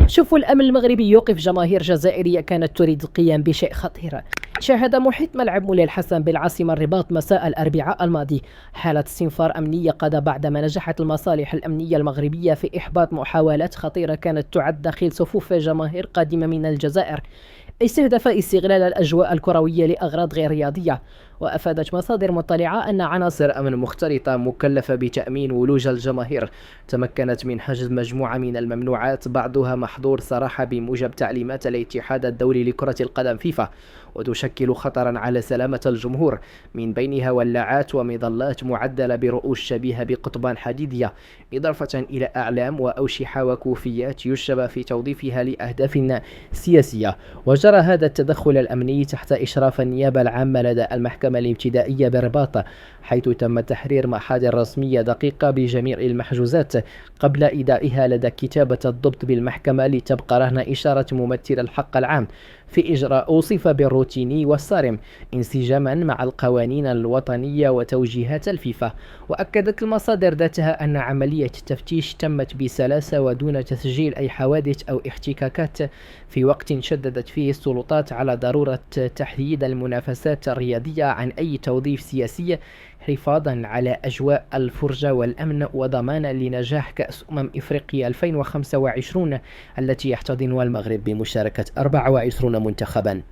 شوفوا، الأمن المغربي يوقف جماهير جزائرية كانت تريد القيام بشيء خطير. شهد محيط ملعب مولاي الحسن بالعاصمة الرباط مساء الأربعاء الماضي حالة استنفار أمنية قضى بعدما نجحت المصالح الأمنية المغربية في إحباط محاولات خطيرة كانت تعد داخل صفوف جماهير قادمة من الجزائر، استهدف استغلال الأجواء الكروية لأغراض غير رياضية. وأفادت مصادر مطلعة أن عناصر أمن مختلطة مكلفة بتأمين ولوج الجماهير تمكنت من حجز مجموعة من الممنوعات، بعضها محظور صراحة بموجب تعليمات الاتحاد الدولي لكرة القدم فيفا، وتشكل خطرا على سلامة الجمهور، من بينها ولاعات ومظلات معدلة برؤوس شبيهة بقضبان حديدية، إضافة إلى أعلام وأوشحة وكوفيات يشبه في توظيفها لأهداف سياسية. وجرى هذا التدخل الأمني تحت إشراف النيابة العامة لدى المحكمة الابتدائية بالرباط، حيث تم تحرير محاضر رسمية دقيقة بجميع المحجوزات قبل إيدائها لدى كتابة الضبط بالمحكمة لتبقى رهن إشارة ممثل الحق العام في إجراء أوصف بالروتيني والصارم انسجاما مع القوانين الوطنية وتوجيهات الفيفا. وأكدت المصادر ذاتها أن عملية التفتيش تمت بسلاسة ودون تسجيل أي حوادث أو احتكاكات، في وقت شددت فيه السلطات على ضرورة تحديد المنافسات الرياضية عن أي توظيف سياسي، حفاظا على أجواء الفرجة والأمن وضمانا لنجاح كأس إفريقيا 2025 التي يحتضنها المغرب بمشاركة 24 منتخبا.